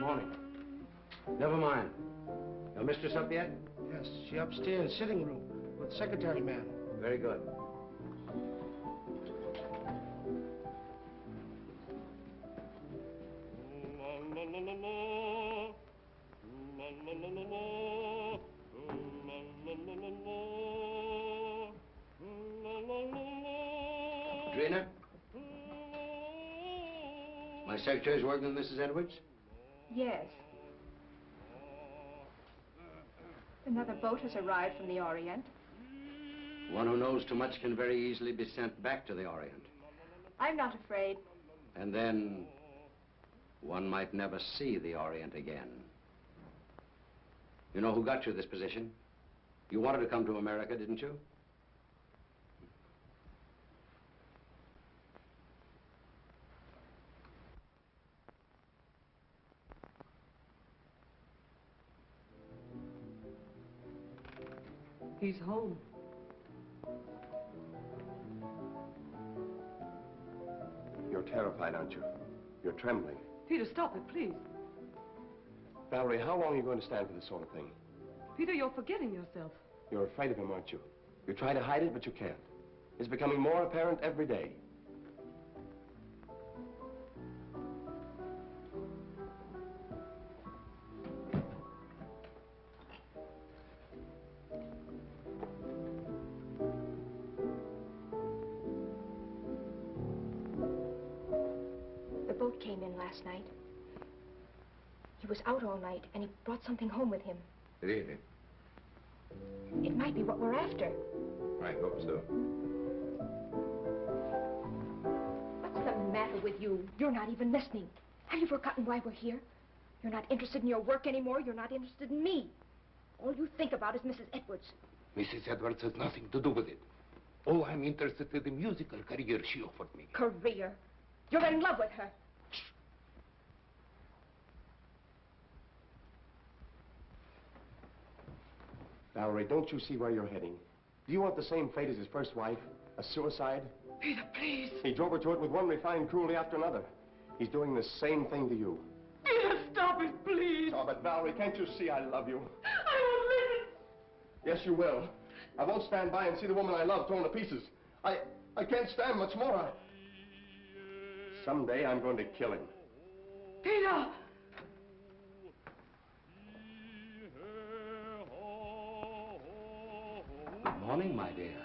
Morning. Never mind. Your mistress up yet? Yes, she upstairs, sitting room, with secretary man. Very good. Drina? My secretary's working with Mrs. Edwards? Yes. Another boat has arrived from the Orient. One who knows too much can very easily be sent back to the Orient. I'm not afraid. And then one might never see the Orient again. You know who got you this position? You wanted to come to America, didn't you? He's home. You're terrified, aren't you? You're trembling. Peter, stop it, please. Valerie, how long are you going to stand for this sort of thing? Peter, you're forgetting yourself. You're afraid of him, aren't you? You try to hide it, but you can't. It's becoming more apparent every day. The boat came in last night. He was out all night, and he brought something home with him. Really? It might be what we're after. I hope so. What's the matter with you? You're not even listening. Have you forgotten why we're here? You're not interested in your work anymore. You're not interested in me. All you think about is Mrs. Edwards. Mrs. Edwards has nothing to do with it. Oh, I'm interested in the musical career she offered me. Career? You're in love with her. Valerie, don't you see where you're heading? Do you want the same fate as his first wife? A suicide? Peter, please. He drove her to it with one refined cruelty after another. He's doing the same thing to you. Peter, stop it, please. Oh, but Valerie, can't you see I love you? I won't listen. Yes, you will. I won't stand by and see the woman I love torn to pieces. I can't stand much more. Someday I'm going to kill him. Peter! Good morning, my dear.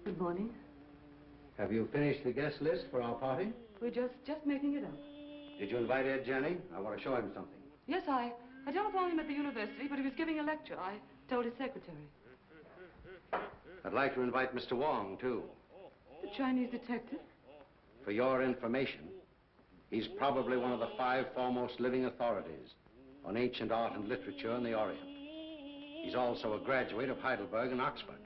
Good morning. Have you finished the guest list for our party? We're just making it up. Did you invite Ed Jenny? I want to show him something. Yes, I telephoned him at the university, but he was giving a lecture. I told his secretary. I'd like to invite Mr. Wong, too. The Chinese detective? For your information, he's probably one of the 5 foremost living authorities on ancient art and literature in the Orient. He's also a graduate of Heidelberg and Oxford.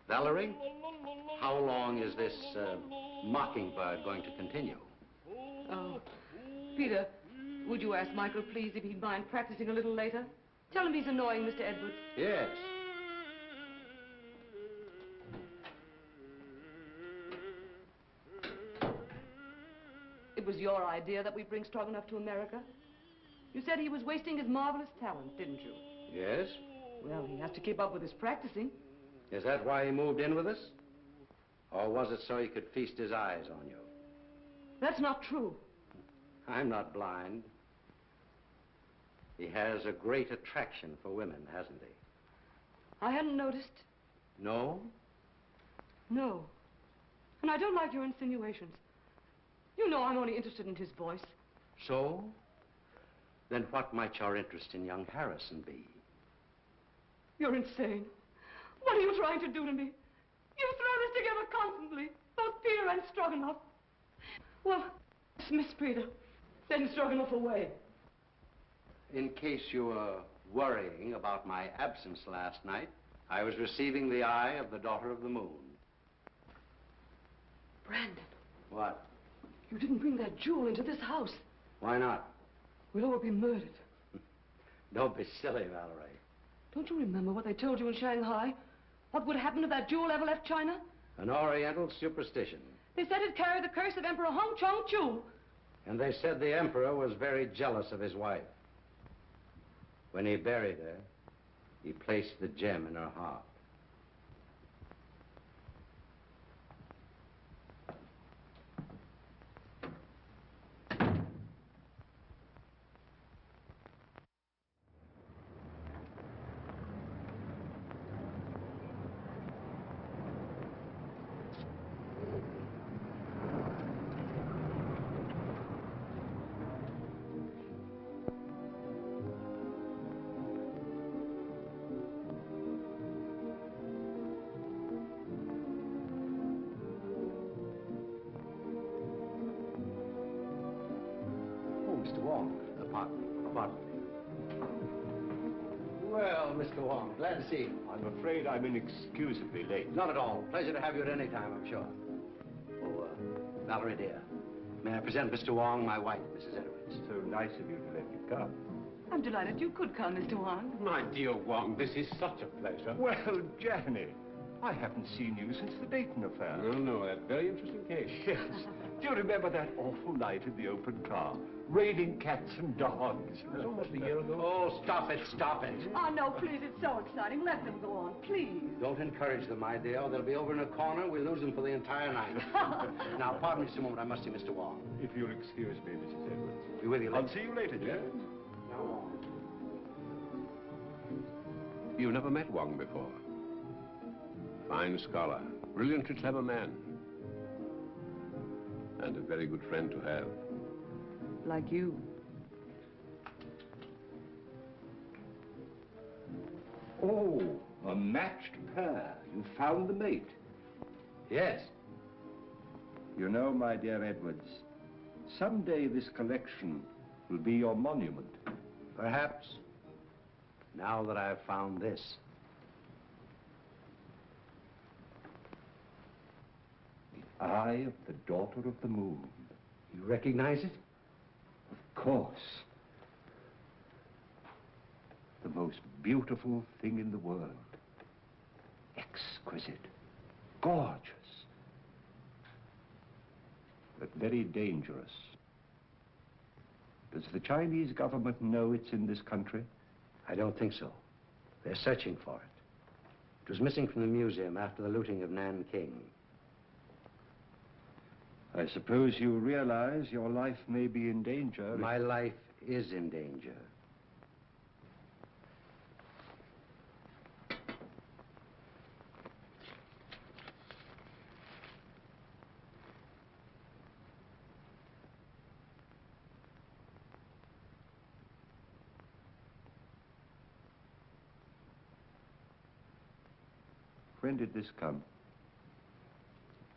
Valerie, how long is this mockingbird going to continue? Oh, Peter, would you ask Michael, please, if he'd mind practicing a little later? Tell him he's annoying Mr. Edwards. Yes. It was your idea that we bring Stroganoff to America. You said he was wasting his marvelous talent, didn't you? Yes? Well, he has to keep up with his practicing. Is that why he moved in with us? Or was it so he could feast his eyes on you? That's not true. I'm not blind. He has a great attraction for women, hasn't he? I hadn't noticed. No? No. And I don't like your insinuations. You know I'm only interested in his voice. So? Then what might your interest in young Harrison be? You're insane. What are you trying to do to me? You throw this together constantly, both Peter and Stroganoff. Well, dismiss Peter. Send Stroganoff away. In case you were worrying about my absence last night, I was receiving the eye of the daughter of the moon. Brandon. What? You didn't bring that jewel into this house. Why not? We'll all be murdered. Don't be silly, Valerie. Don't you remember what they told you in Shanghai? What would happen if that jewel ever left China? An Oriental superstition. They said it carried the curse of Emperor Hong Chong-chu. And they said the emperor was very jealous of his wife. When he buried her, he placed the gem in her heart. Mr. Wong, pardon me. Well, Mr. Wong, glad to see you. I'm afraid I'm inexcusably late. Not at all. Pleasure to have you at any time, I'm sure. Oh, Valerie, dear, may I present Mr. Wong, my wife, Mrs. Edwards. So nice of you to let me come. I'm delighted you could come, Mr. Wong. My dear Wong, this is such a pleasure. Well, Janny, I haven't seen you since the Dayton affair. No, that very interesting case. Yes. Do you remember that awful night in the open car? Raining cats and dogs. It was almost a year ago. Oh, stop it, stop it. Oh, no, please, it's so exciting. Let them go on, please. Don't encourage them, my dear. They'll be over in a corner. We'll lose them for the entire night. Now, pardon me just a moment. I must see Mr. Wong. If you'll excuse me, Mrs. Edwards. Be with you later. I'll see you later, Jan. Now, Wong. You've never met Wong before. Fine scholar, brilliantly clever man. And a very good friend to have. Like you. Oh, a matched pair. You found the mate. Yes. You know, my dear Edwards, someday this collection will be your monument. Perhaps. Now that I've found this. The eye of the daughter of the moon. You recognize it? Of course. The most beautiful thing in the world. Exquisite. Gorgeous. But very dangerous. Does the Chinese government know it's in this country? I don't think so. They're searching for it. It was missing from the museum after the looting of Nanking. I suppose you realize your life may be in danger. My life is in danger. When did this come?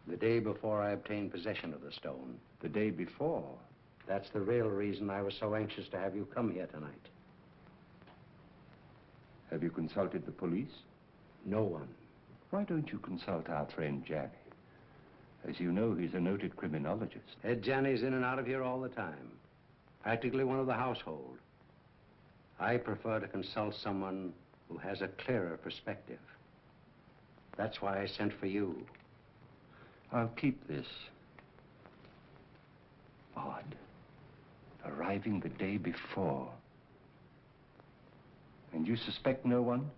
The day before I obtained possession of the stone. The day before. That's the real reason I was so anxious to have you come here tonight. Have you consulted the police? No one. Why don't you consult our friend Janny? As you know, he's a noted criminologist. Ed Janney's in and out of here all the time. Practically one of the household. I prefer to consult someone who has a clearer perspective. That's why I sent for you. I'll keep this. Odd. Arriving the day before. And you suspect no one?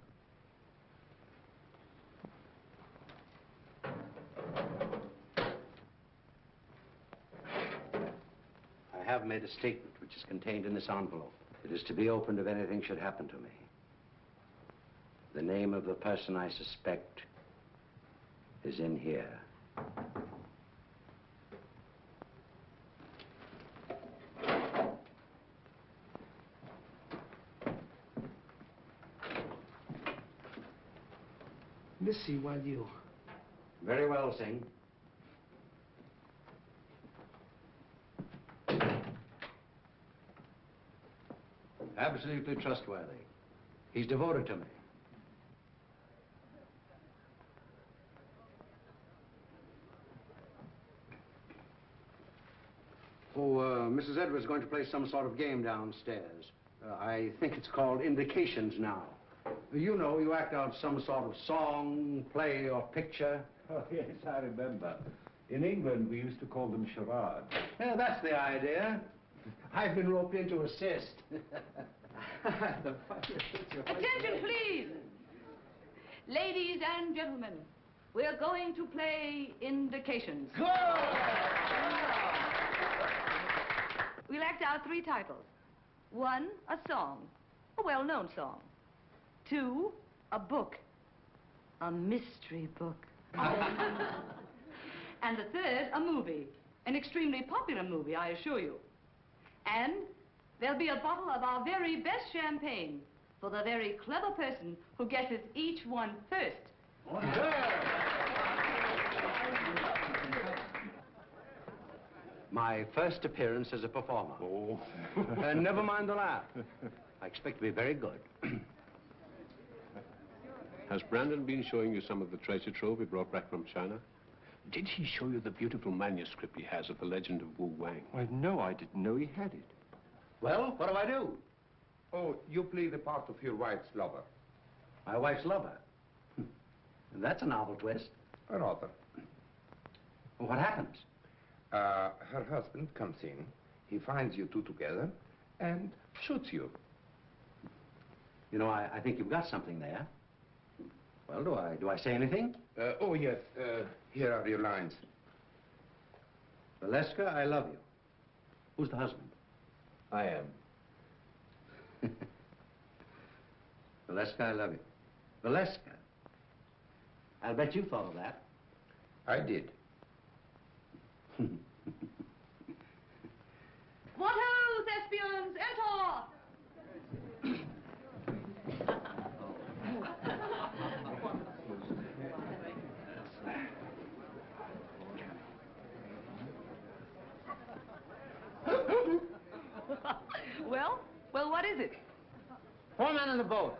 I have made a statement which is contained in this envelope. It is to be opened if anything should happen to me. The name of the person I suspect is in here. Missy, while you... Very well, Singh. Absolutely trustworthy. He's devoted to me. Mrs. Edwards is going to play some sort of game downstairs. I think it's called Indications now. You know, you act out some sort of song, play, or picture. Oh, yes, I remember. In England, we used to call them charades. Yeah, that's the idea. I've been roped in to assist. Attention, please. Ladies and gentlemen, we're going to play indications. We'll act out 3 titles. 1, a song, a well-known song. 2, a book, a mystery book. And the 3rd, a movie, an extremely popular movie, I assure you. And there'll be a bottle of our very best champagne for the very clever person who guesses each one first. My first appearance as a performer. Oh. Never mind the laugh. I expect to be very good. Has Brandon been showing you some of the treasure trove he brought back from China? Did he show you the beautiful manuscript he has of the legend of Wu Wang? Well, no, I didn't know he had it. Well, what do I do? Oh, you play the part of your wife's lover. My wife's lover. That's a novel twist. Rather. Well, what happens? Her husband comes in, he finds you two together, and shoots you. You know, I think you've got something there. Well, do I say anything? Oh, yes. Here are your lines. Valeska, I love you. Who's the husband? I am. Valeska, I love you. Valeska. I'll bet you thought of that. I did. What ho, thespians, enter! Well, what is it? 4 men in the boat.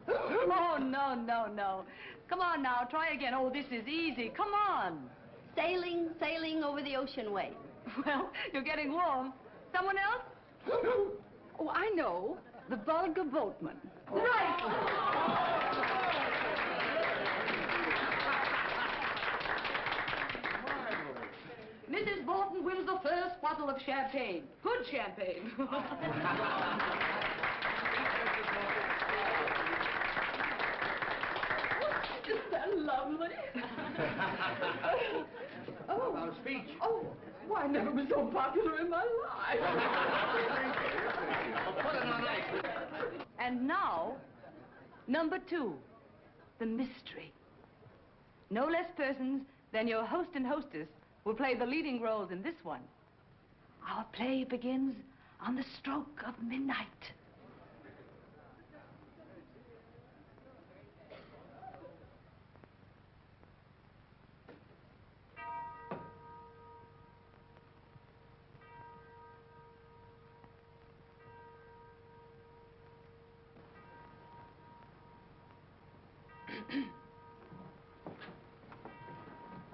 Oh, no. Come on now, try again. Oh, this is easy. Come on. Sailing over the ocean wave. Well, you're getting warm. Someone else? Oh, I know. The vulgar boatman. Right. Mrs. Bolton wins the first bottle of champagne. Good champagne. Isn't that lovely? Oh. About a speech. Oh, well, I never was so popular in my life. Put it on ice. And now, number 2, the mystery. No less persons than your host and hostess will play the leading roles in this one. Our play begins on the stroke of midnight.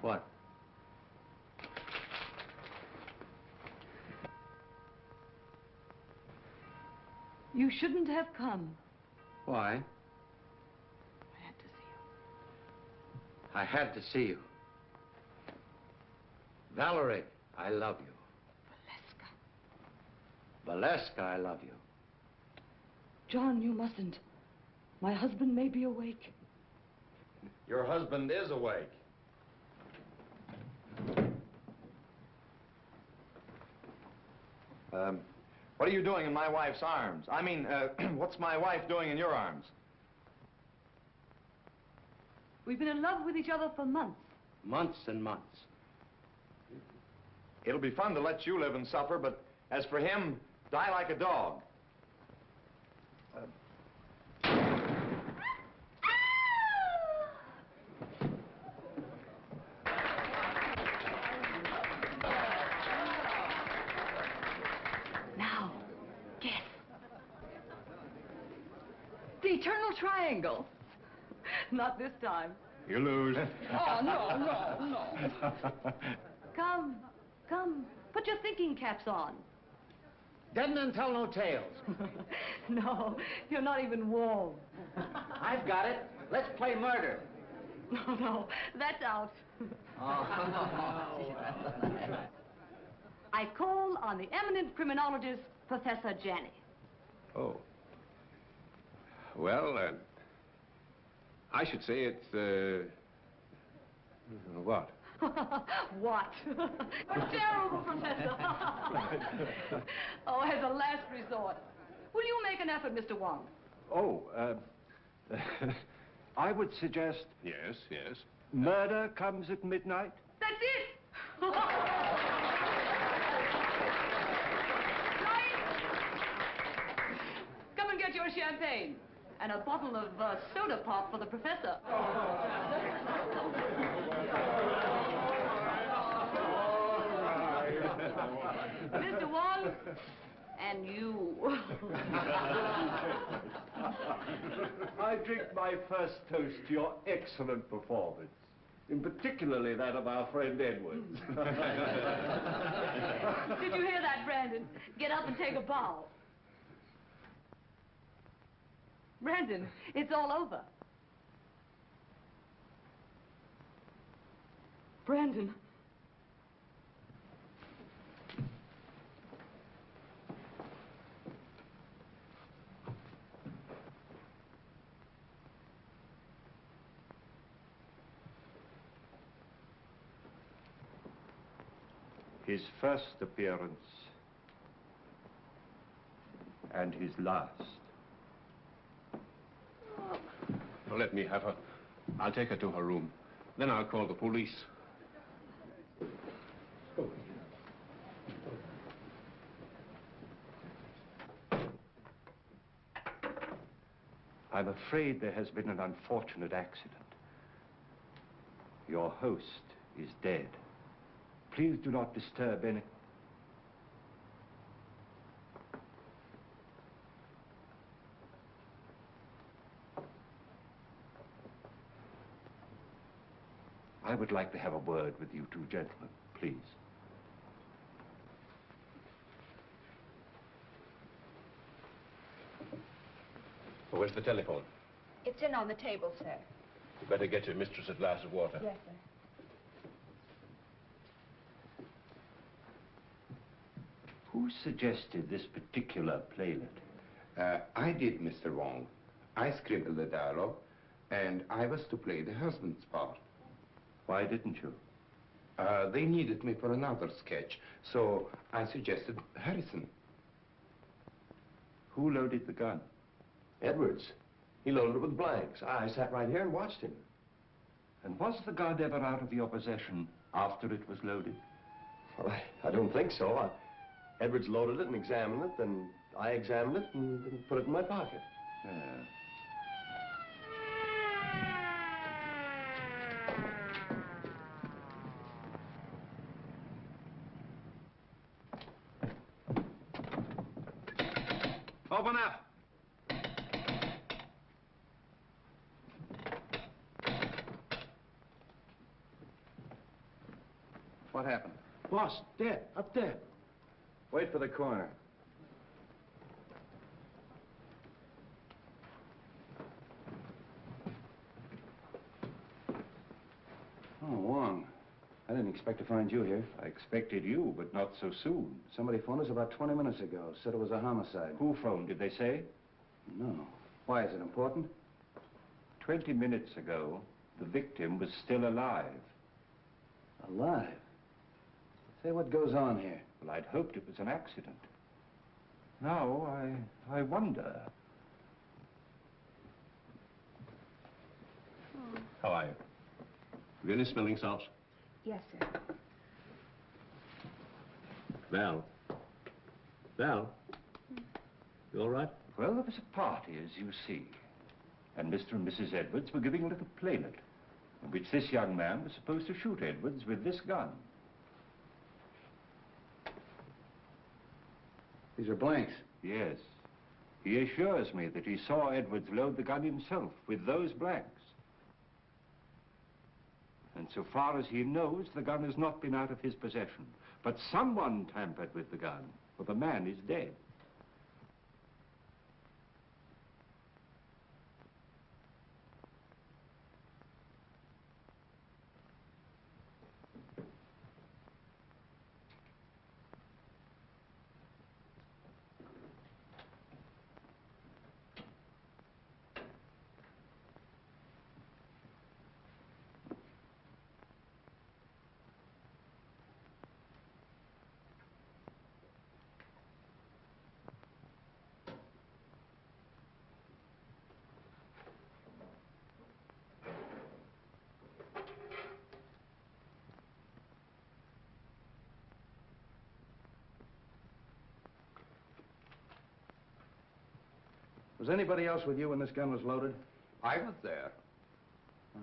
What? You shouldn't have come. Why? I had to see you. I had to see you. Valerie, I love you. Valeska, I love you. John, you mustn't. My husband may be awake. Your husband is awake. What are you doing in my wife's arms? I mean, what's my wife doing in your arms? We've been in love with each other for months. Months and months. It'll be fun to let you live and suffer, but as for him, die like a dog. Now, guess. The eternal triangle. Not this time. You lose. Oh, no. Come. Put your thinking caps on. Dead men tell no tales. No, you're not even warm. I've got it. Let's play murder. No, that's out. I call on the eminent criminologist, Professor Janney. Oh. Well, I should say it's, what? What? A terrible professor. Oh, as a last resort. Will you make an effort, Mr. Wong? Oh, I would suggest Yes, yes. murder comes at midnight. That's it! Come and get your champagne. And a bottle of soda pop for the professor. Mr. Wong, and you. I drink my first toast to your excellent performance, in particularly that of our friend Edwards. Did you hear that, Brandon? Get up and take a bow. Brandon, it's all over. Brandon. His first appearance and his last. Well, let me have her. I'll take her to her room. Then I'll call the police. I'm afraid there has been an unfortunate accident. Your host is dead. Please do not disturb any... I would like to have a word with you two gentlemen, please. Where's the telephone? It's in on the table, sir. You better get your mistress a glass of water. Yes, sir. Who suggested this particular playlet? I did, Mr. Wong. I scribbled the dialogue, and I was to play the husband's part. Why didn't you? They needed me for another sketch, so I suggested Harrison. Who loaded the gun? Edwards. He loaded it with blanks. I sat right here and watched him. And was the gun ever out of your possession after it was loaded? Well, I don't think so. Edwards loaded it and examined it, then I examined it and put it in my pocket. Yeah. Open up. What happened? Boss, dead, up there. Wait for the coroner. Oh, Wong. I didn't expect to find you here. I expected you, but not so soon. Somebody phoned us about 20 minutes ago. Said it was a homicide. Who phoned, did they say? No. Why, is it important? 20 minutes ago, the victim was still alive. Alive? Say, what goes on here? Well, I'd hoped it was an accident. Now, I wonder. How are you? Have you any smelling salts? Yes, sir. Val. Val? You all right? Well, there was a party, as you see. And Mr. and Mrs. Edwards were giving a little playlet, in which this young man was supposed to shoot Edwards with this gun. These are blanks. Yes. He assures me that he saw Edwards load the gun himself with those blanks. And so far as he knows, the gun has not been out of his possession. But someone tampered with the gun, for the man is dead. Was anybody else with you when this gun was loaded? I was there. Oh.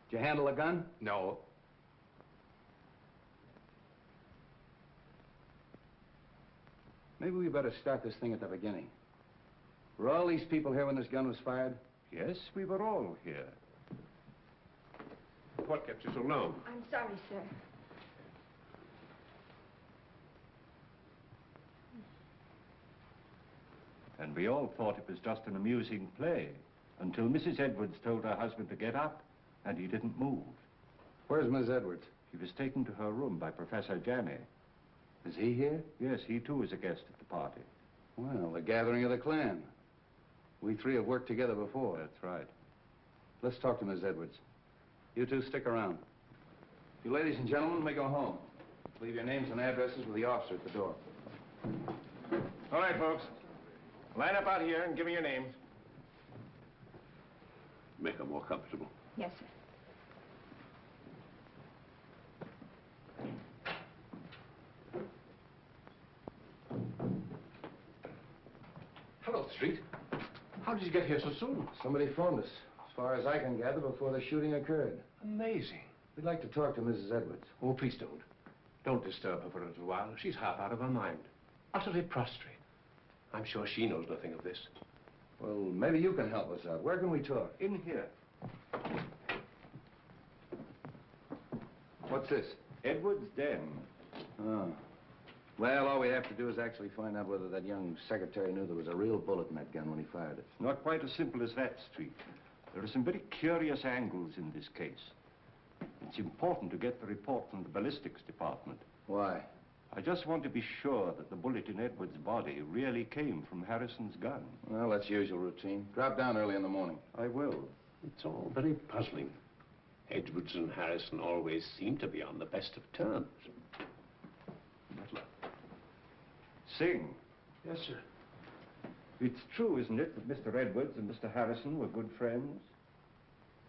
Did you handle a gun? No. Maybe we better start this thing at the beginning. Were all these people here when this gun was fired? Yes, we were all here. What kept you so long? I'm sorry, sir. And we all thought it was just an amusing play until Mrs. Edwards told her husband to get up, and he didn't move. Where's Miss Edwards? He was taken to her room by Professor Janney. Is he here? Yes, he too is a guest at the party. Well, the gathering of the clan. We three have worked together before. That's right. Let's talk to Miss Edwards. You two stick around. You ladies and gentlemen may go home. Leave your names and addresses with the officer at the door. All right, folks. Line up out here and give me your names. Make her more comfortable. Yes, sir. Hello, Street. How did you get here so soon? Somebody phoned us, as far as I can gather, before the shooting occurred. Amazing. We'd like to talk to Mrs. Edwards. Oh, please don't. Don't disturb her for a little while. She's half out of her mind. Utterly prostrate. I'm sure she knows nothing of this. Well, maybe you can help us out. Where can we talk? In here. What's this? Edwards' den. Oh. Well, all we have to do is actually find out whether that young secretary knew there was a real bullet in that gun when he fired it. Not quite as simple as that, Street. There are some very curious angles in this case. It's important to get the report from the ballistics department. Why? I just want to be sure that the bullet in Edwards' body really came from Harrison's gun. Well, that's usual routine. Drop down early in the morning. I will. It's all very puzzling. Edwards and Harrison always seem to be on the best of terms. Sing. Yes, sir. It's true, isn't it, that Mr. Edwards and Mr. Harrison were good friends?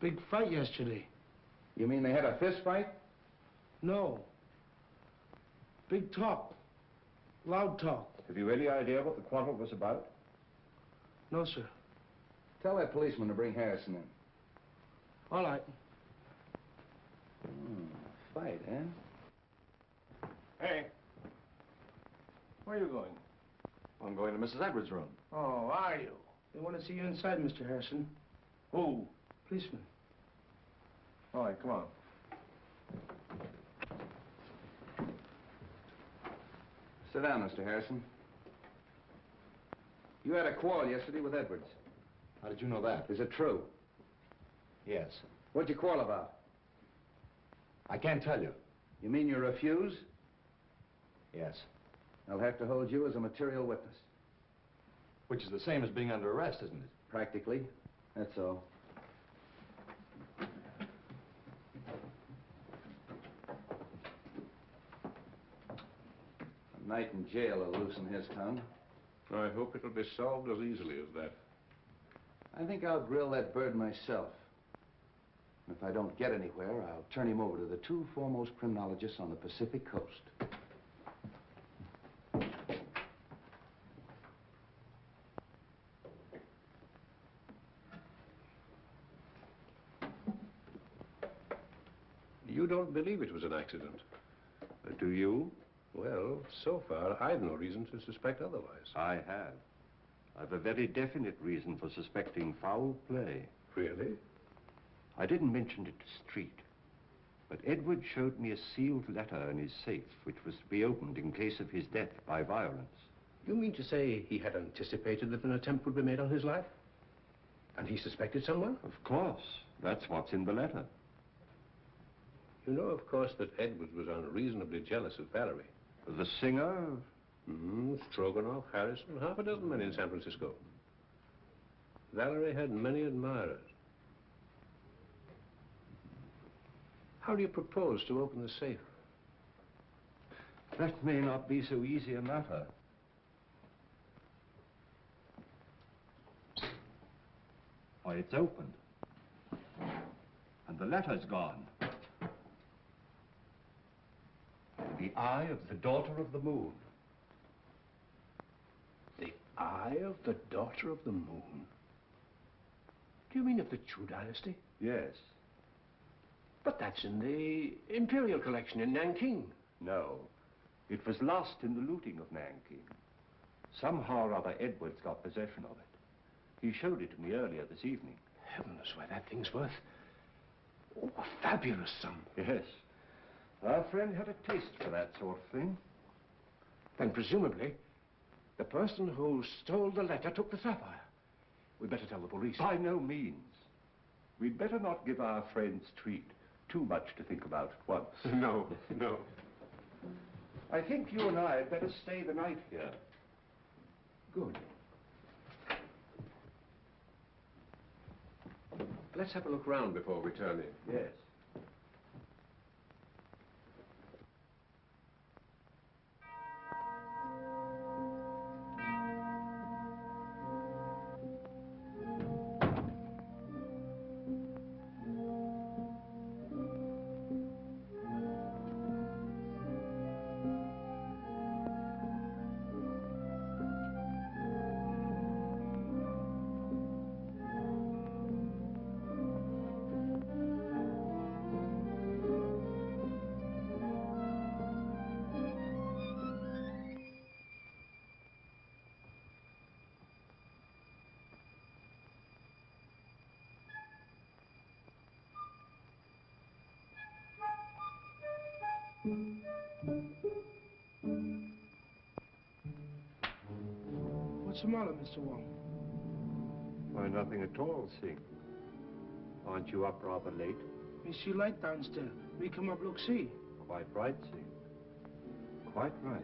Big fight yesterday. You mean they had a fist fight? No. Big talk. Loud talk. Have you any idea what the quarrel was about? No, sir. Tell that policeman to bring Harrison in. All right. Fight, eh? Hey. Where are you going? I'm going to Mrs. Edwards' room. Oh, are you? They want to see you inside, Mr. Harrison. Who? Policeman. All right, come on. Sit down, Mr. Harrison. You had a quarrel yesterday with Edwards. How did you know that? Is it true? Yes. What'd you quarrel about? I can't tell you. You mean you refuse? Yes. I'll have to hold you as a material witness. Which is the same as being under arrest, isn't it? Practically. That's all. A night in jail will loosen his tongue. I hope it'll be solved as easily as that. I think I'll grill that bird myself. And if I don't get anywhere, I'll turn him over to the two foremost criminologists on the Pacific Coast. You don't believe it was an accident? Do you? Well, so far, I've no reason to suspect otherwise. I have. I've a very definite reason for suspecting foul play. Really? I didn't mention it to Street, but Edward showed me a sealed letter in his safe, which was to be opened in case of his death by violence. You mean to say he had anticipated that an attempt would be made on his life? And he suspected someone? Of course. That's what's in the letter. You know, of course, that Edwards was unreasonably jealous of Valerie. The singer? Stroganoff, Harrison, half a dozen men in San Francisco. Valerie had many admirers. How do you propose to open the safe? That may not be so easy a matter. Why, it's opened. And the letter's gone. The eye of the daughter of the moon. The Eye of the Daughter of the Moon? Do you mean of the Chu dynasty? Yes. But that's in the Imperial collection in Nanking. No. It was lost in the looting of Nanking. Somehow or other, Edwards got possession of it. He showed it to me earlier this evening. Heavens, why, that thing's worth... oh, a fabulous sum. Yes. Our friend had a taste for that sort of thing. Then presumably, the person who stole the letter took the sapphire. We'd better tell the police. By no means. We'd better not give our friend's treat too much to think about at once. No, no. I think you and I had better stay the night here. Good. Let's have a look round before we turn in. Yes. What's the matter, Mr. Wong? Why, nothing at all, Sing. Aren't you up rather late? Me see light downstairs. Me come up look see. Quite right, Sing. Quite right.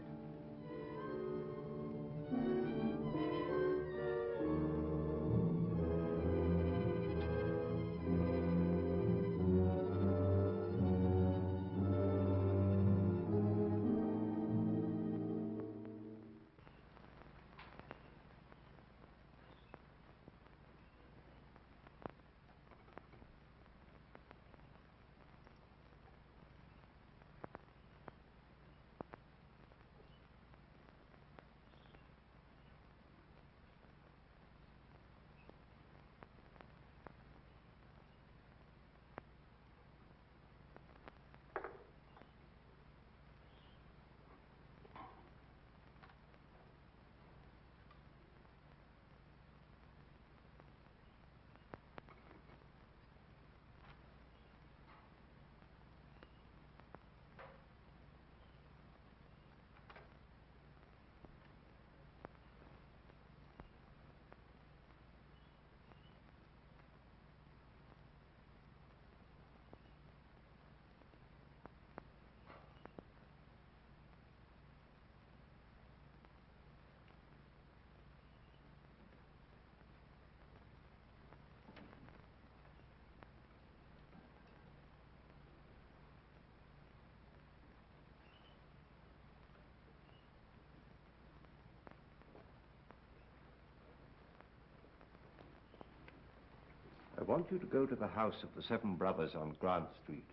I want you to go to the house of the Seven Brothers on Grant Street.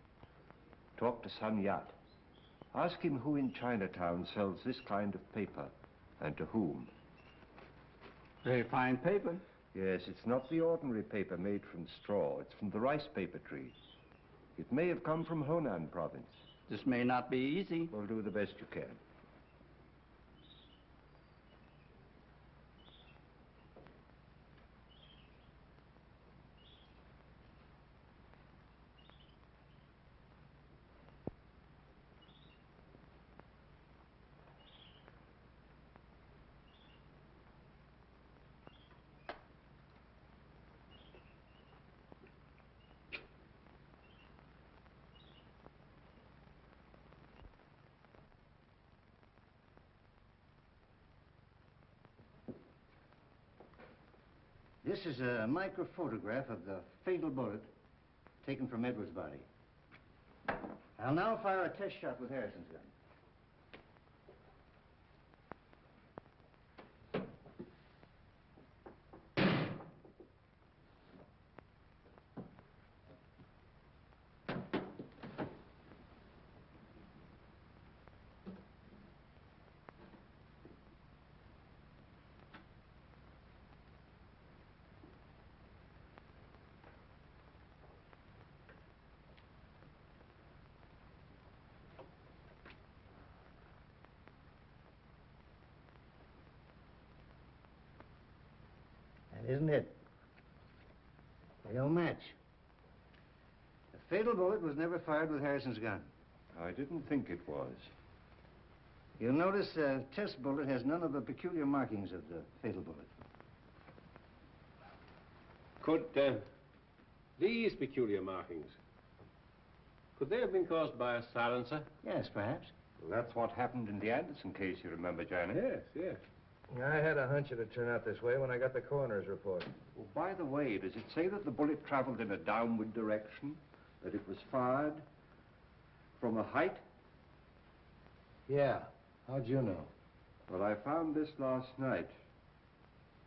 Talk to Sun Yat. Ask him who in Chinatown sells this kind of paper, and to whom. Very fine paper. Yes, it's not the ordinary paper made from straw. It's from the rice paper tree. It may have come from Honan province. This may not be easy. Well, do the best you can. This is a microphotograph of the fatal bullet taken from Edwards' body. I'll now fire a test shot with Harrison's gun. fatal bullet was never fired with Harrison's gun. I didn't think it was. You'll notice the test bullet has none of the peculiar markings of the fatal bullet. Could these peculiar markings, could they have been caused by a silencer? Yes, perhaps. Well, that's what happened in the Anderson case, you remember, Johnny? Yes, yes. I had a hunch it'd turn out this way when I got the coroner's report. Well, by the way, does it say that the bullet traveled in a downward direction? That it was fired from a height? Yeah. How'd you know? Well, I found this last night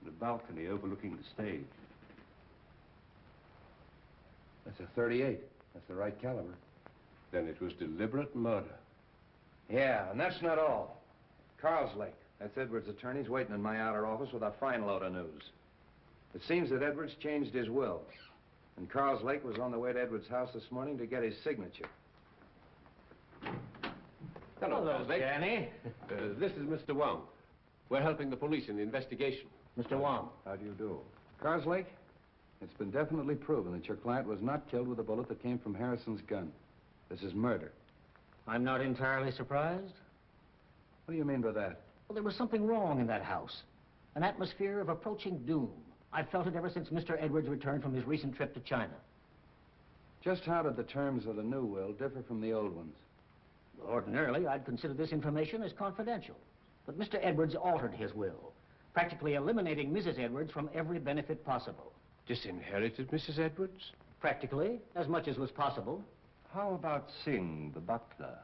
in a balcony overlooking the stage. That's a .38. That's the right caliber. Then it was deliberate murder. Yeah, and that's not all. Carlslake, that's Edwards' attorney's waiting in my outer office with a fine load of news. It seems that Edwards changed his will, and Carlslake was on the way to Edwards' house this morning to get his signature. Hello, Carlslake. Danny. This is Mr. Wong. We're helping the police in the investigation. Mr. Wong. How do you do? Carlslake, it's been definitely proven that your client was not killed with a bullet that came from Harrison's gun. This is murder. I'm not entirely surprised. What do you mean by that? Well, there was something wrong in that house. An atmosphere of approaching doom. I've felt it ever since Mr. Edwards returned from his recent trip to China. Just how did the terms of the new will differ from the old ones? Ordinarily, I'd consider this information as confidential. But Mr. Edwards altered his will, practically eliminating Mrs. Edwards from every benefit possible. Disinherited Mrs. Edwards? Practically, as much as was possible. How about Singh, the butler?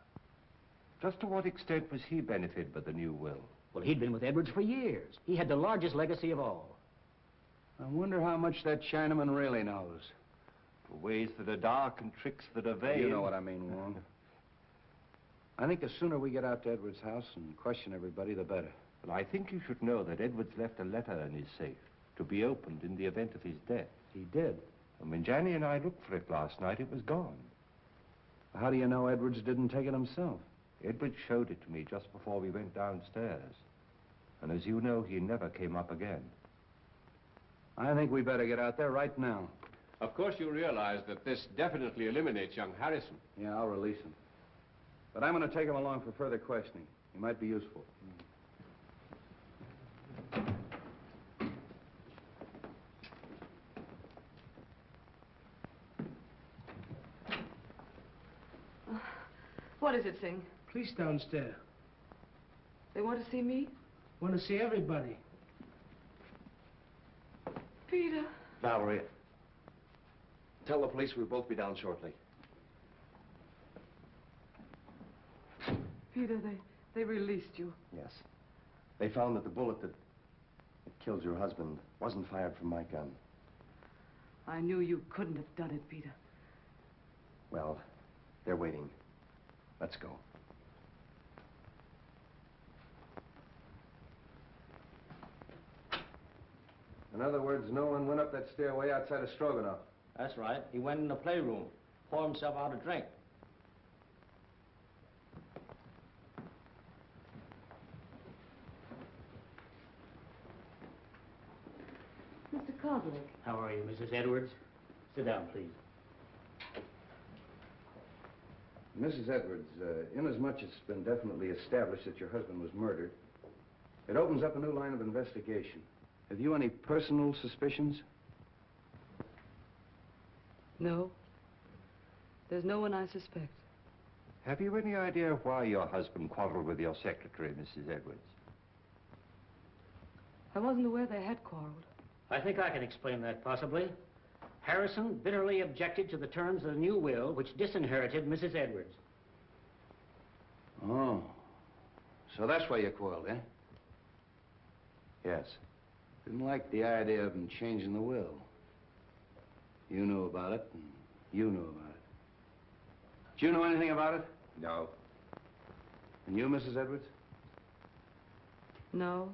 Just to what extent was he benefited by the new will? Well, he'd been with Edwards for years. He had the largest legacy of all. I wonder how much that Chinaman really knows. For ways that are dark and tricks that are vain. You know what I mean, Wong. I think the sooner we get out to Edwards' house and question everybody, the better. But I think you should know that Edwards left a letter in his safe to be opened in the event of his death. He did. And when Janny and I looked for it last night, it was gone. How do you know Edwards didn't take it himself? Edwards showed it to me just before we went downstairs. And as you know, he never came up again. I think we better get out there right now. Of course you realize that this definitely eliminates young Harrison. Yeah, I'll release him. But I'm going to take him along for further questioning. He might be useful. What is it, Singh? Police downstairs. They want to see me? Want to see everybody. Peter. Valerie, tell the police we'll both be down shortly. Peter, they released you. Yes. They found that the bullet that killed your husband wasn't fired from my gun. I knew you couldn't have done it, Peter. Well, they're waiting. Let's go. In other words, no one went up that stairway outside of Stroganoff. That's right. He went in the playroom, poured himself out a drink. Mr. Carlslake. How are you, Mrs. Edwards? Sit down, please. Mrs. Edwards, inasmuch it's been definitely established that your husband was murdered, it opens up a new line of investigation. Have you any personal suspicions? No. There's no one I suspect. Have you any idea why your husband quarreled with your secretary, Mrs. Edwards? I wasn't aware they had quarreled. I think I can explain that, possibly. Harrison bitterly objected to the terms of the new will, which disinherited Mrs. Edwards. Oh. So that's why you quarreled, eh? Yes. Didn't like the idea of him changing the will. You knew about it, and you knew about it. Did you know anything about it? No. And you, Mrs. Edwards? No.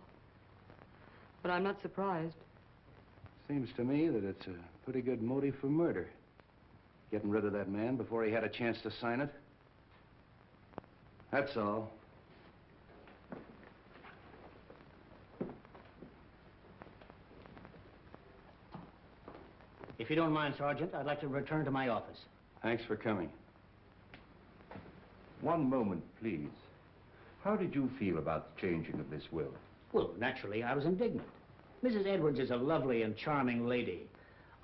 But I'm not surprised. Seems to me that it's a pretty good motive for murder. Getting rid of that man before he had a chance to sign it. That's all. If you don't mind, Sergeant, I'd like to return to my office. Thanks for coming. One moment, please. How did you feel about the changing of this will? Well, naturally, I was indignant. Mrs. Edwards is a lovely and charming lady.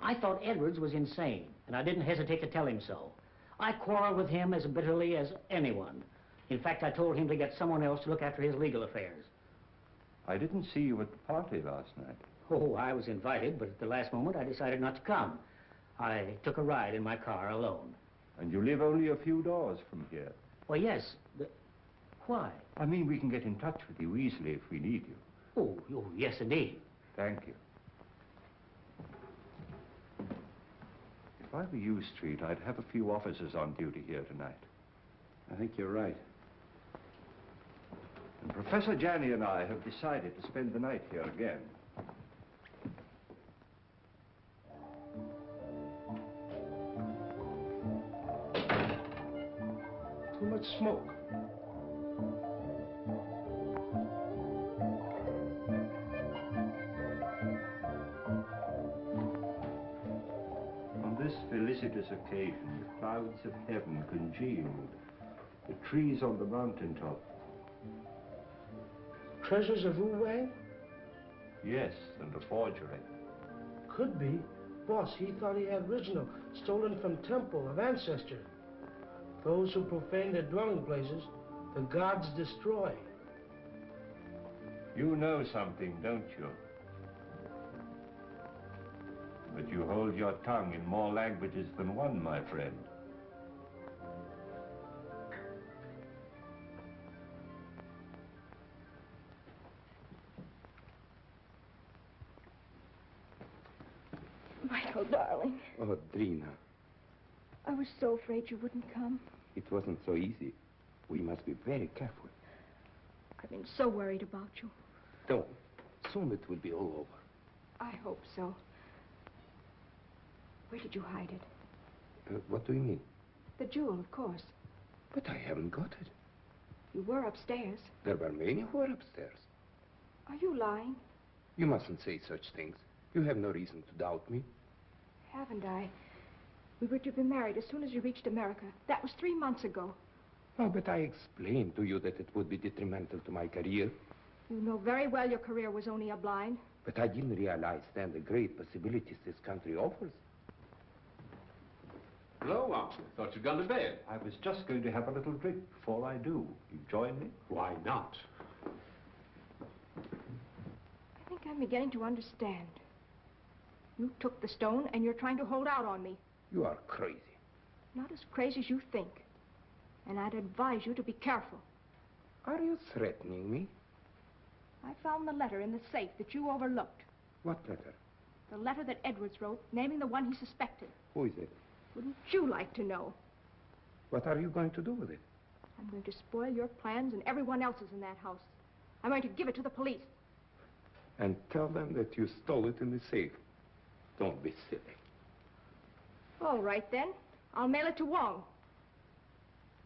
I thought Edwards was insane, and I didn't hesitate to tell him so. I quarreled with him as bitterly as anyone. In fact, I told him to get someone else to look after his legal affairs. I didn't see you at the party last night. Oh, I was invited, but at the last moment I decided not to come. I took a ride in my car alone. And you live only a few doors from here. Well, yes. Why? I mean, we can get in touch with you easily if we need you. Oh, yes, indeed. Thank you. If I were you, Street, I'd have a few officers on duty here tonight. I think you're right. And Professor Janney and I have decided to spend the night here again. Too much smoke. On this felicitous occasion, the clouds of heaven congealed, the trees on the mountaintop. Treasures of Wu-Wang? Yes, and a forgery. Could be. Boss, he thought he had original, stolen from temple of ancestor. Those who profane their dwelling places, the gods destroy. You know something, don't you? But you hold your tongue in more languages than one, my friend. Michael, darling. Oh, Drina, I was so afraid you wouldn't come. it wasn't so easy. We must be very careful. I've been so worried about you. Don't. Soon it will be all over. I hope so. Where did you hide it? What do you mean? The jewel, of course. But I haven't got it. You were upstairs. There were many who were upstairs. Are you lying? You mustn't say such things. You have no reason to doubt me. Haven't I? We were to be married as soon as you reached America. That was 3 months ago. Oh, but I explained to you that it would be detrimental to my career. You know very well your career was only a blind. But I didn't realize then the great possibilities this country offers. Hello, Wong. Thought you'd gone to bed. I was just going to have a little drink before I do. You join me? Why not? I think I'm beginning to understand. You took the stone and you're trying to hold out on me. You are crazy. Not as crazy as you think. And I'd advise you to be careful. Are you threatening me? I found the letter in the safe that you overlooked. What letter? The letter that Edwards wrote, naming the one he suspected. Who is it? Wouldn't you like to know? What are you going to do with it? I'm going to spoil your plans and everyone else's in that house. I'm going to give it to the police. And tell them that you stole it in the safe. Don't be silly. All right, then. I'll mail it to Wong.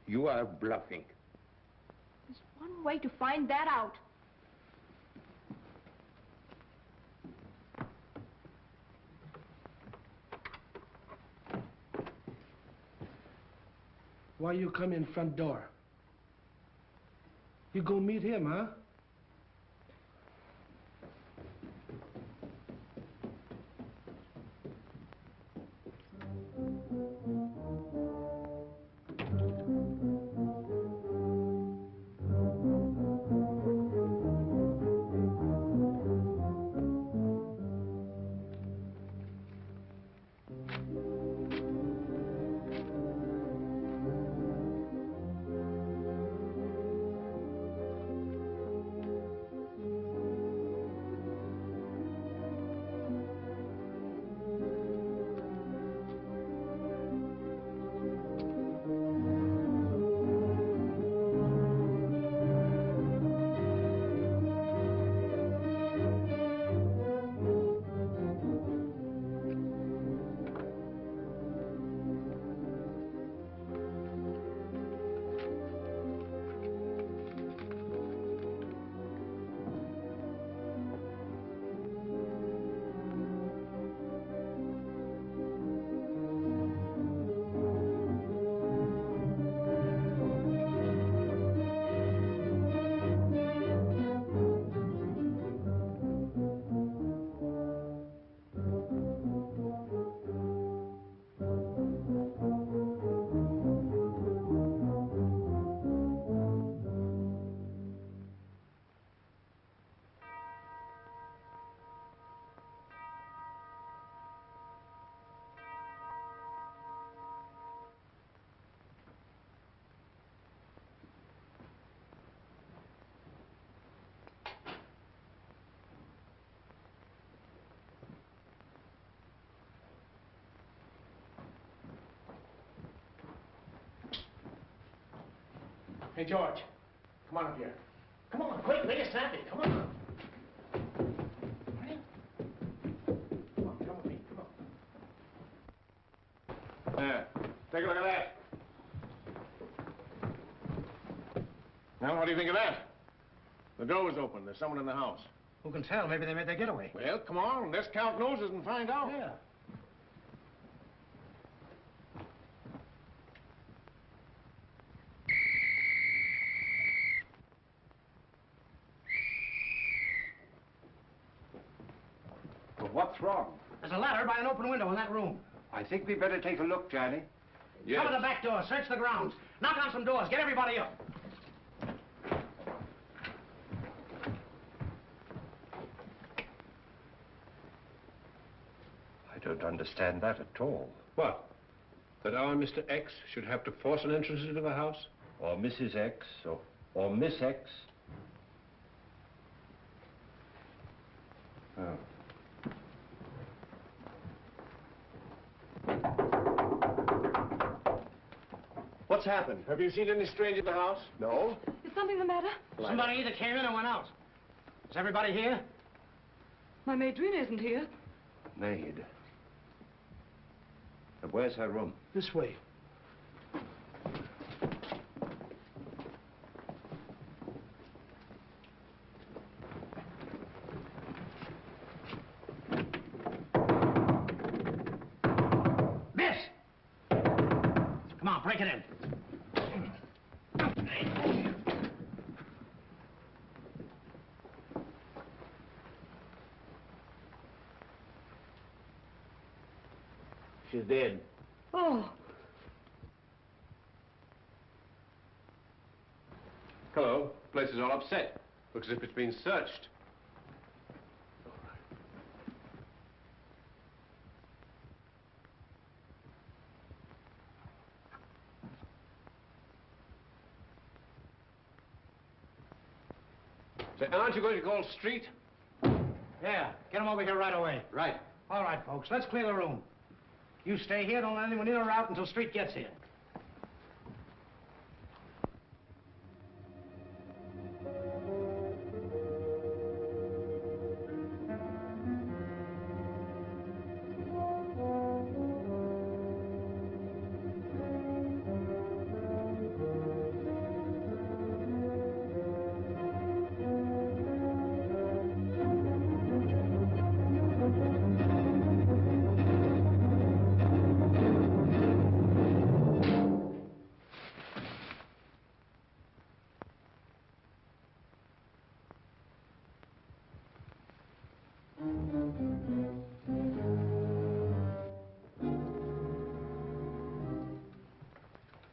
You are bluffing. There's one way to find that out. Why you come in front door? You go meet him, huh? Hey, George, come on up here. Come on, quick, make it snappy. Come on. Come on, come with me, come on. There. Take a look at that. Now, what do you think of that? The door was open. There's someone in the house. Who can tell? Maybe they made their getaway. Well, come on. Let's count noses and find out. Yeah. Well, what's wrong? There's a ladder by an open window in that room. I think we better take a look, Johnny. Yes. Cover the back door. Search the grounds. Knock on some doors. Get everybody up. I don't understand that at all. What? That our Mr. X should have to force an entrance into the house? Or Mrs. X, or Miss X. Oh. What's happened? Have you seen any stranger in the house? No. Is something the matter? Somebody either came in or went out. Is everybody here? My maid Drina isn't here. Maid. But where's her room? This way. Miss! Come on, break it in. She's dead. Oh. Hello. Place is all upset. Looks as if it's been searched. Say, aren't you going to call Street? Yeah, get them over here right away. Right. All right, folks, let's clear the room. You stay here, don't let anyone in or out until Street gets here.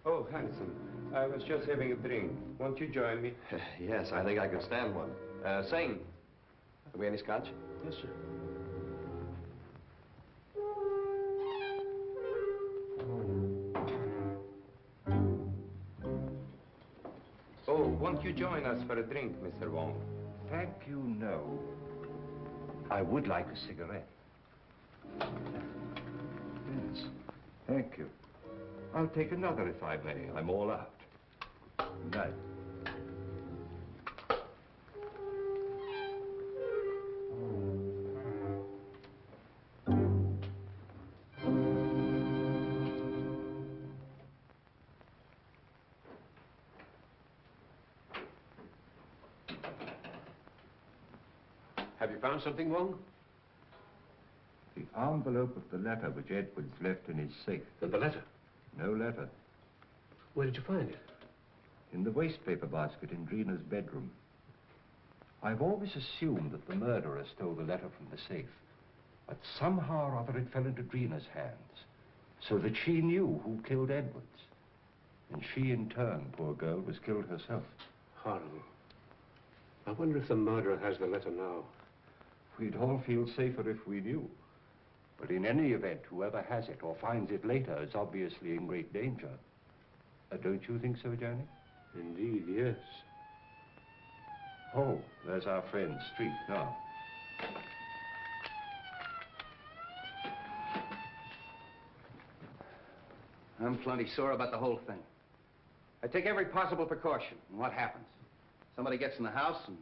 Oh, handsome. I was just having a drink. Won't you join me? Yes, I think I could stand one. Sing. Have we any scotch? Yes, sir. Oh, won't you join us for a drink, Mr. Wong? Thank you, no. I would like a cigarette. Yes, thank you. I'll take another if I may. I'm all out. Good night. Have you found something, Wong? The envelope of the letter which Edwards left in his safe. And the letter? No letter. Where did you find it? In the wastepaper basket in Drina's bedroom. I've always assumed that the murderer stole the letter from the safe. But somehow or other it fell into Drina's hands. So that she knew who killed Edwards. And she, in turn, poor girl, was killed herself. Horrible. I wonder if the murderer has the letter now. We'd all feel safer if we knew. But in any event, whoever has it or finds it later is obviously in great danger. Don't you think so, Johnny? Indeed, yes. Oh, there's our friend, Street, now. I'm plenty sore about the whole thing. I take every possible precaution. And what happens? Somebody gets in the house and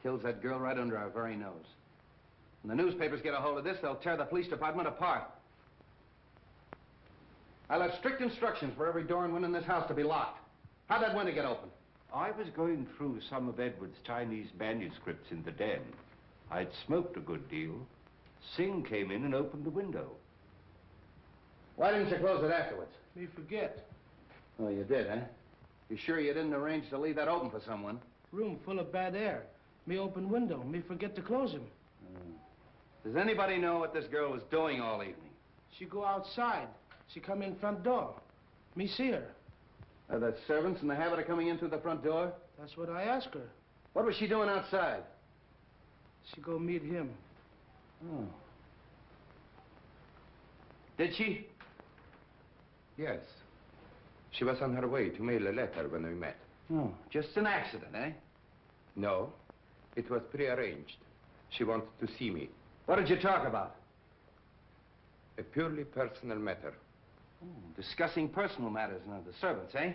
kills that girl right under our very nose. When the newspapers get a hold of this, they'll tear the police department apart. I left strict instructions for every door and window in this house to be locked. How'd that window get open? I was going through some of Edward's Chinese manuscripts in the den. I'd smoked a good deal. Singh came in and opened the window. Why didn't you close it afterwards? Me forget. Oh, you did, eh? You sure you didn't arrange to leave that open for someone? Room full of bad air. Me open window. Me forget to close him. Does anybody know what this girl was doing all evening? She go outside. She come in front door. Me see her. Are the servants in the habit of coming in through the front door? That's what I asked her. What was she doing outside? She go meet him. Oh. Did she? Yes. She was on her way to mail a letter when we met. Oh, just an accident, eh? No, it was prearranged. She wanted to see me. What did you talk about? A purely personal matter. Oh, discussing personal matters now, the servants, eh?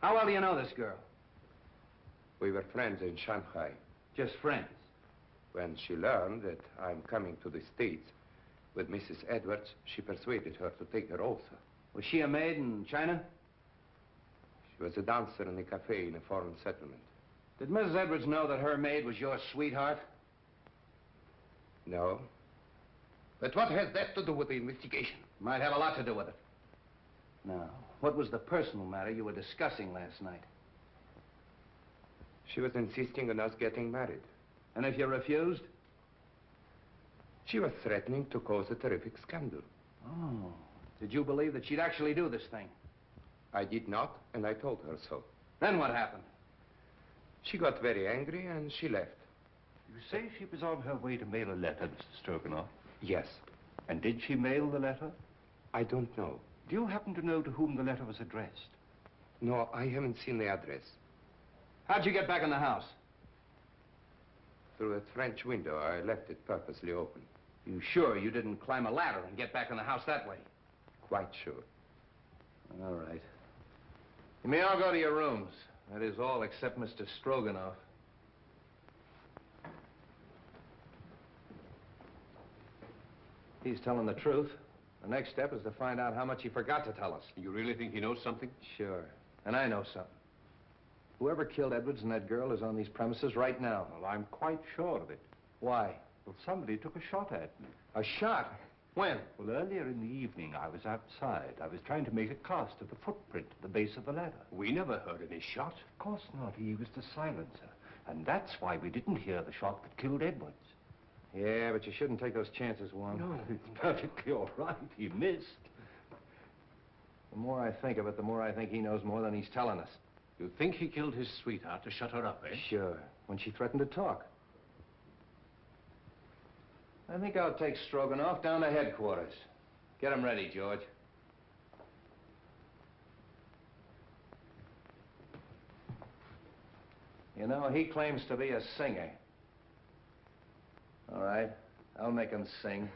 How well do you know this girl? We were friends in Shanghai. Just friends? When she learned that I'm coming to the States with Mrs. Edwards, she persuaded her to take her also. Was she a maid in China? She was a dancer in a cafe in a foreign settlement. Did Mrs. Edwards know that her maid was your sweetheart? No. But what has that to do with the investigation? Might have a lot to do with it. Now, what was the personal matter you were discussing last night? She was insisting on us getting married. And if you refused? She was threatening to cause a terrific scandal. Oh. Did you believe that she'd actually do this thing? I did not, and I told her so. Then what happened? She got very angry and she left. You say she was on her way to mail a letter, Mr. Stroganoff? Yes. And did she mail the letter? I don't know. Do you happen to know to whom the letter was addressed? No, I haven't seen the address. How'd you get back in the house? Through a French window. I left it purposely open. You sure you didn't climb a ladder and get back in the house that way? Quite sure. All right. You may all go to your rooms. That is all except Mr. Stroganoff. He's telling the truth. The next step is to find out how much he forgot to tell us. You really think he knows something? Sure. And I know something. Whoever killed Edwards and that girl is on these premises right now. Well, I'm quite sure of it. Why? Well, somebody took a shot at me. A shot? When? Well, earlier in the evening, I was outside. I was trying to make a cast of the footprint at the base of the ladder. We never heard any shot. Of course not. He was the silencer. And that's why we didn't hear the shot that killed Edwards. Yeah, but you shouldn't take those chances, Wong. No, it's perfectly all right. He missed. The more I think of it, the more I think he knows more than he's telling us. You think he killed his sweetheart to shut her up, eh? Sure. When she threatened to talk. I think I'll take Stroganoff down to headquarters. Get him ready, George. You know, he claims to be a singer. All right, I'll make him sing.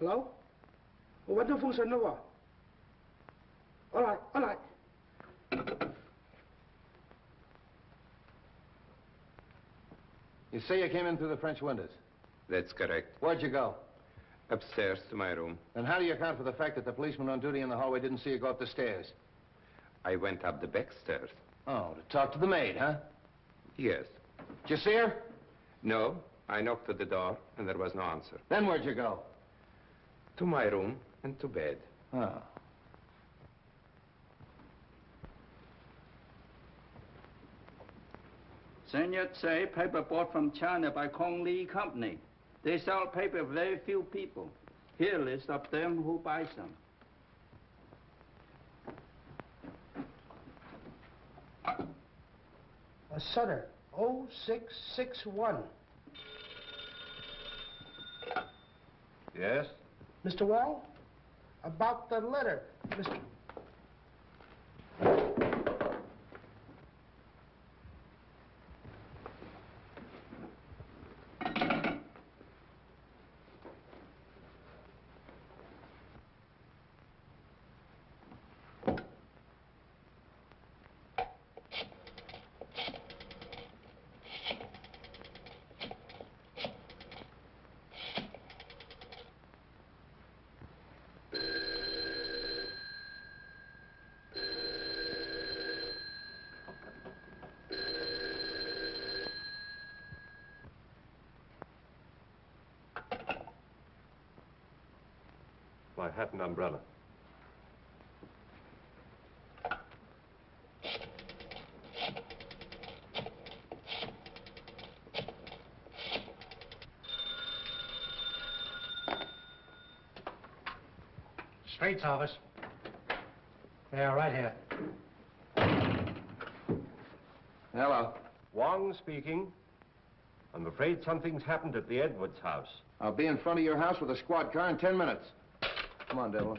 Hello? What the function now? All right, all right. You say you came in through the French windows? That's correct. Where'd you go? Upstairs to my room. And how do you account for the fact that the policeman on duty in the hallway didn't see you go up the stairs? I went up the back stairs. Oh, to talk to the maid, huh? Yes. Did you see her? No, I knocked at the door, and there was no answer. Then where'd you go? To my room and to bed. Oh. Senior say paper bought from China by Kong Lee Company. They sell paper to very few people. Here a list of them who buy some. Sutter, 0661. Yes? Mr. Wong? About the letter, Mr. My hat and umbrella. Straits office. Yeah, right here. Hello. Wong speaking. I'm afraid something's happened at the Edwards house. I'll be in front of your house with a squad car in 10 minutes. Come on, Devlin.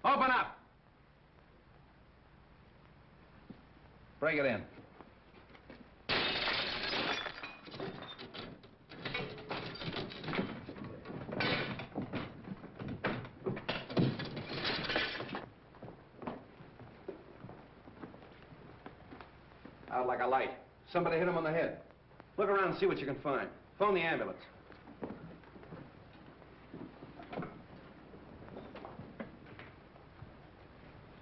Open up! Bring it in. Out like a light. Somebody hit him on the head. Look around and see what you can find. Phone the ambulance.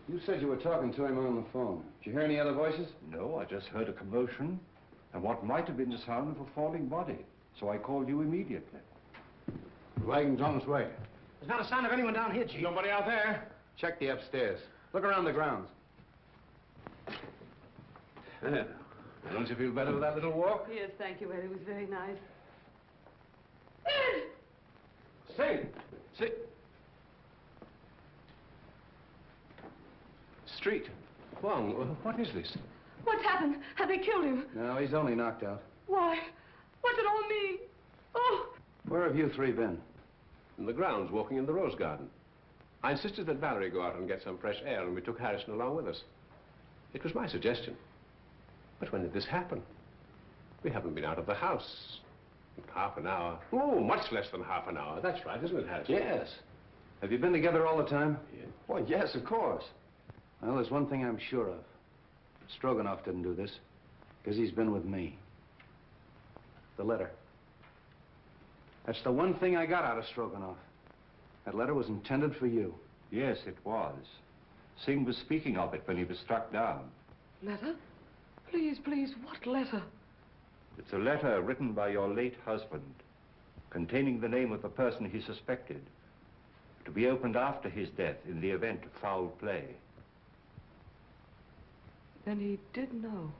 You said you were talking to him on the phone. Did you hear any other voices? No, I just heard a commotion and what might have been the sound of a falling body. So I called you immediately. The wagon's on its way. There's not a sign of anyone down here, Chief. Nobody out there? Check the upstairs. Look around the grounds. Yeah. Don't you feel better with that little walk? Yes, thank you, Ed. It was very nice. Say, sit. Street. Wong, what is this? What's happened? Have they killed him? No, he's only knocked out. Why? What's it all mean? Oh! Where have you three been? In the grounds, walking in the rose garden. I insisted that Valerie go out and get some fresh air, and we took Harrison along with us. It was my suggestion. But when did this happen? We haven't been out of the house in half an hour. Oh, much less than half an hour. That's right, isn't it, Harrison? Yes. Have you been together all the time? Yeah. Well, yes, of course. Well, there's one thing I'm sure of. Stroganoff didn't do this, because he's been with me. The letter. That's the one thing I got out of Stroganoff. That letter was intended for you. Yes, it was. Singh was speaking of it when he was struck down. Letter? Please, please, what letter? It's a letter written by your late husband, containing the name of the person he suspected, to be opened after his death in the event of foul play. Then he did know.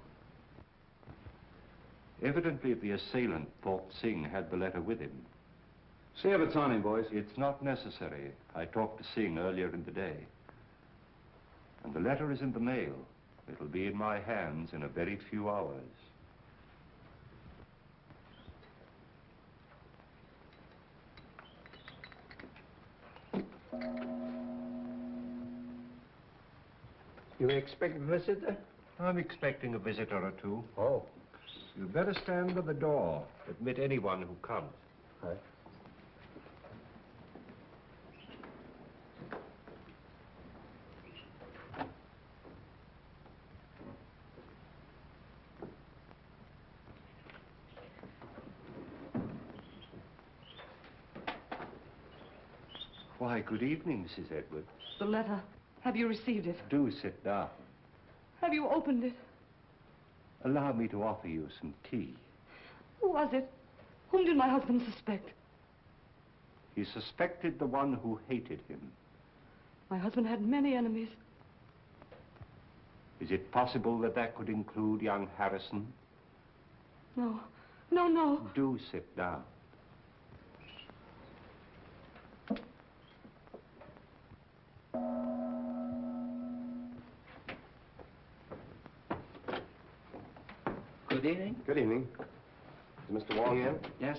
Evidently, the assailant thought Singh had the letter with him. See if it's on him, boys. It's not necessary. I talked to Singh earlier in the day. And the letter is in the mail. It'll be in my hands in a very few hours. You expect a visitor? I'm expecting a visitor or two. Oh. You'd better stand by the door. Admit anyone who comes. Right. Why, good evening, Mrs. Edwards. The letter. Have you received it? Do sit down. Have you opened it? Allow me to offer you some tea. Who was it? Whom did my husband suspect? He suspected the one who hated him. My husband had many enemies. Is it possible that that could include young Harrison? No. No, no. Do sit down. Good evening. Good evening. Is Mr. Wong in? Yes.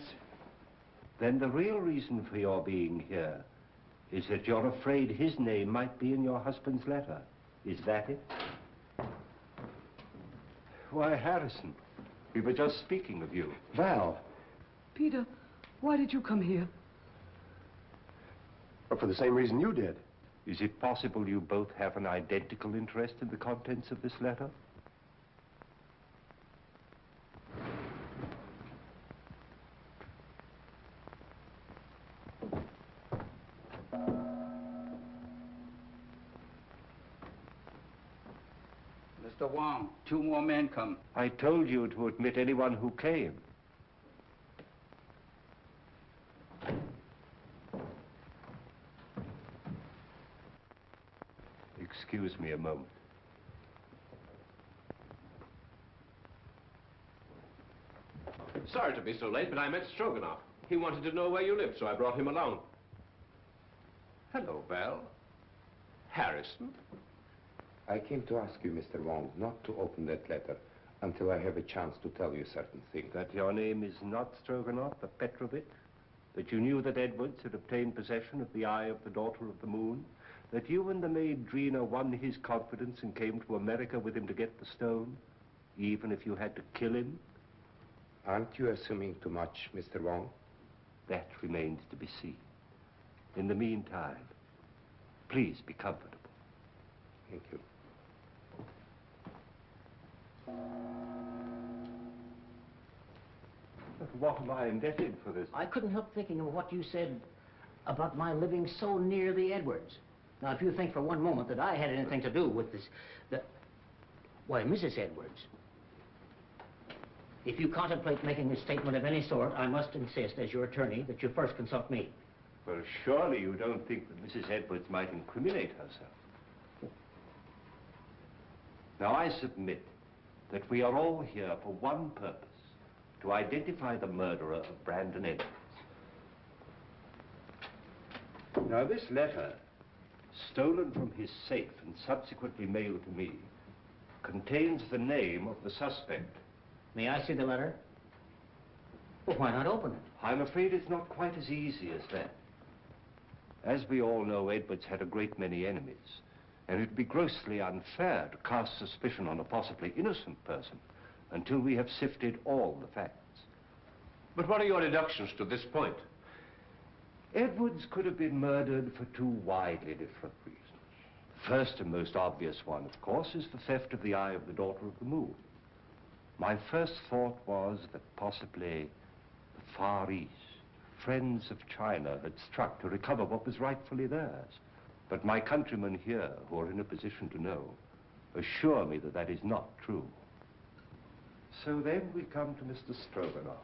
Then the real reason for your being here is that you're afraid his name might be in your husband's letter. Is that it? Why, Harrison, we were just speaking of you. Val. Peter, why did you come here? Well, for the same reason you did. Is it possible you both have an identical interest in the contents of this letter? Mr. Wong, 2 more men come. I told you to admit anyone who came. Excuse me a moment. Sorry to be so late, but I met Stroganoff. He wanted to know where you lived, so I brought him along. Hello, Val. Harrison? I came to ask you, Mr. Wong, not to open that letter until I have a chance to tell you certain things. That your name is not Stroganoff, but Petrovich? That you knew that Edwards had obtained possession of the eye of the daughter of the moon? That you and the maid Drina won his confidence and came to America with him to get the stone, even if you had to kill him? Aren't you assuming too much, Mr. Wong? That remains to be seen. In the meantime, please be comfortable. Thank you. But what am I indebted for this? I couldn't help thinking of what you said about my living so near the Edwards. Now, if you think for one moment that I had anything to do with this, why, Mrs. Edwards, if you contemplate making a statement of any sort, I must insist, as your attorney, that you first consult me. Well, surely you don't think that Mrs. Edwards might incriminate herself. Now, I submit that we are all here for one purpose, to identify the murderer of Brandon Edwards. Now, this letter, stolen from his safe and subsequently mailed to me, contains the name of the suspect. May I see the letter? Well, why not open it? I'm afraid it's not quite as easy as that. As we all know, Edwards had a great many enemies, and it'd be grossly unfair to cast suspicion on a possibly innocent person until we have sifted all the facts. But what are your deductions to this point? Edwards could have been murdered for 2 widely different reasons. The first and most obvious one, of course, is the theft of the eye of the daughter of the moon. My first thought was that possibly the Far East, friends of China, had struck to recover what was rightfully theirs. But my countrymen here, who are in a position to know, assure me that that is not true. So then we come to Mr. Stroganoff,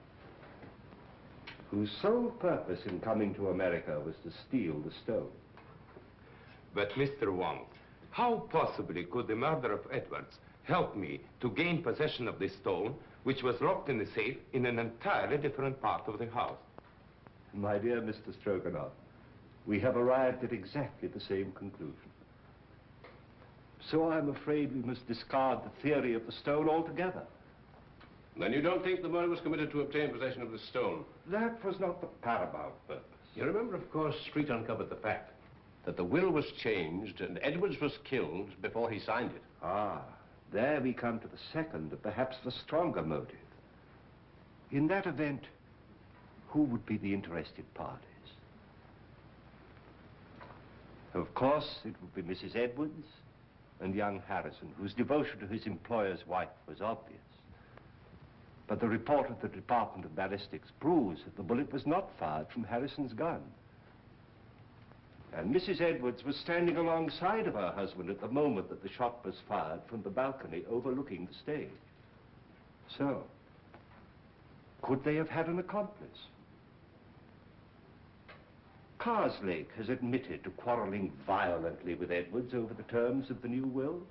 whose sole purpose in coming to America was to steal the stone. But, Mr. Wong, how possibly could the murder of Edwards help me to gain possession of this stone, which was locked in the safe in an entirely different part of the house? My dear Mr. Stroganoff, we have arrived at exactly the same conclusion. So I'm afraid we must discard the theory of the stone altogether. Then you don't think the murder was committed to obtain possession of the stone? That was not the paramount purpose. You remember, of course, Street uncovered the fact that the will was changed and Edwards was killed before he signed it. Ah, there we come to the second, and perhaps the stronger motive. In that event, who would be the interested parties? Of course, it would be Mrs. Edwards and young Harrison, whose devotion to his employer's wife was obvious. But the report of the Department of Ballistics proves that the bullet was not fired from Harrison's gun. And Mrs. Edwards was standing alongside of her husband at the moment that the shot was fired from the balcony overlooking the stage. So, could they have had an accomplice? Karslake has admitted to quarreling violently with Edwards over the terms of the new will.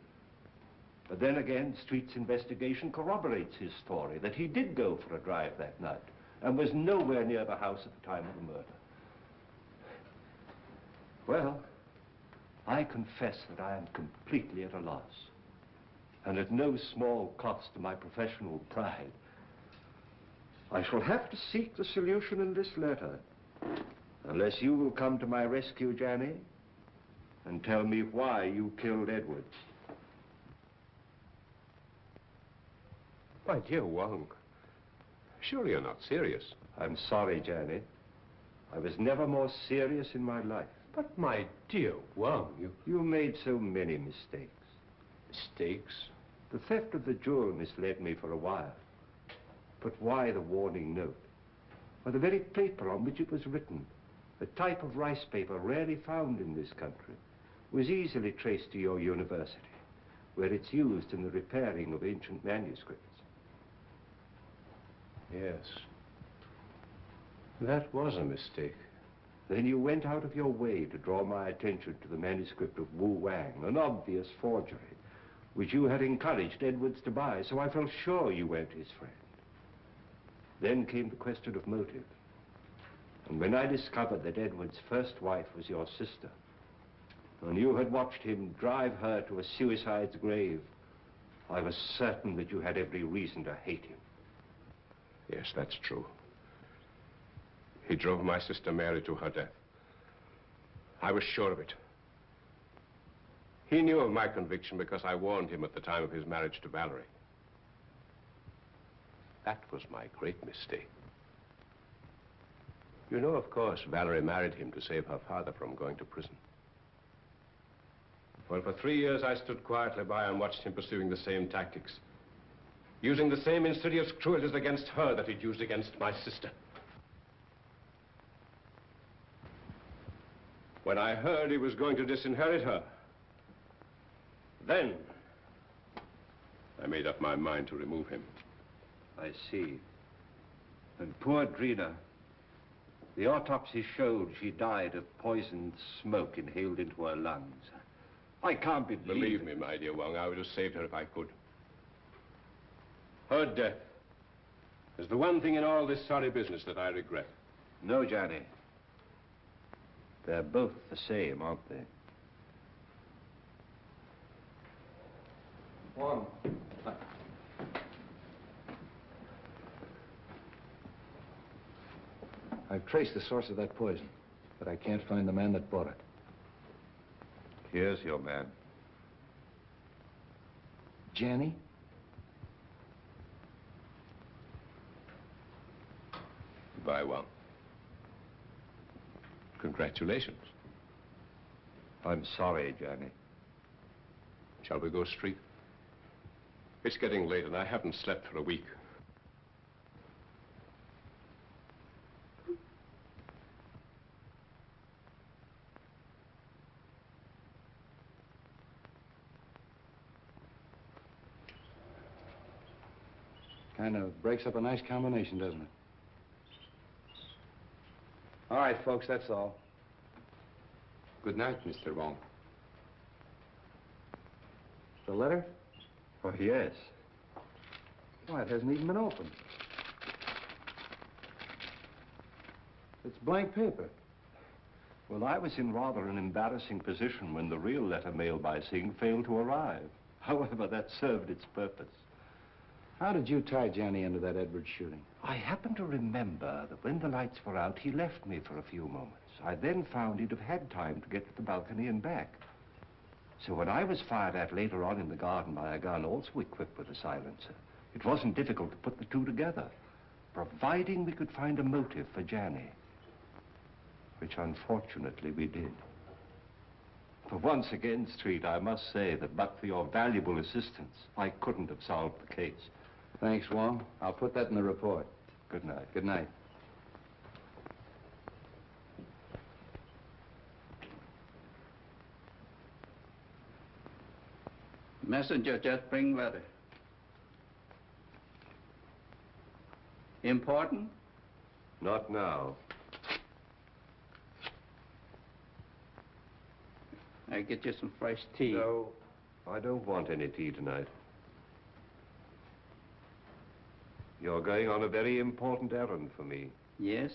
But then again, Street's investigation corroborates his story that he did go for a drive that night and was nowhere near the house at the time of the murder. Well, I confess that I am completely at a loss, and at no small cost to my professional pride. I shall have to seek the solution in this letter, unless you will come to my rescue, Janny, and tell me why you killed Edwards. My dear Wong, surely you're not serious. I'm sorry, Janny. I was never more serious in my life. But my dear Wong, You made so many mistakes. Mistakes? The theft of the jewel misled me for a while. But why the warning note? Why, the very paper on which it was written, a type of rice paper rarely found in this country, was easily traced to your university, where it's used in the repairing of ancient manuscripts. Yes. That was a mistake. Then you went out of your way to draw my attention to the manuscript of Wu Wang, an obvious forgery, which you had encouraged Edwards to buy, so I felt sure you weren't his friend. Then came the question of motive. And when I discovered that Edwards' first wife was your sister, and you had watched him drive her to a suicide's grave, I was certain that you had every reason to hate him. Yes, that's true. He drove my sister Mary to her death. I was sure of it. He knew of my conviction because I warned him at the time of his marriage to Valerie. That was my great mistake. You know, of course, Valerie married him to save her father from going to prison. Well, for 3 years, I stood quietly by and watched him pursuing the same tactics, using the same insidious cruelties against her that he'd used against my sister. When I heard he was going to disinherit her, then I made up my mind to remove him. I see. And poor Drina, the autopsy showed she died of poisoned smoke inhaled into her lungs. I can't Believe me, my dear Wong, I would have saved her if I could. Her death is the one thing in all this sorry business that I regret. No, Johnny. They're both the same, aren't they? Wong. I've traced the source of that poison, but I can't find the man that bought it. Here's your man. Janny? Goodbye, Wong. Congratulations. I'm sorry, Johnny. Shall we go street? It's getting late and I haven't slept for a week. Kind of breaks up a nice combination, doesn't it? All right, folks, that's all. Good night, Mr. Wong. The letter? Oh, yes. Why, it hasn't even been opened. It's blank paper. Well, I was in rather an embarrassing position when the real letter mailed by Singh failed to arrive. However, that served its purpose. How did you tie Johnny into that Edwards shooting? I happen to remember that when the lights were out, he left me for a few moments. I then found he'd have had time to get to the balcony and back. So when I was fired at later on in the garden by a gun also equipped with a silencer, it wasn't difficult to put the two together, providing we could find a motive for Johnny, which unfortunately we did. For once again, Street, I must say that but for your valuable assistance, I couldn't have solved the case. Thanks, Wong. I'll put that in the report. Good night. Good night. Messenger just bring letter. Important? Not now. I get you some fresh tea. No. I don't want any tea tonight. You're going on a very important errand for me. Yes?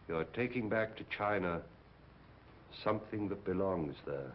You're taking back to China something that belongs there.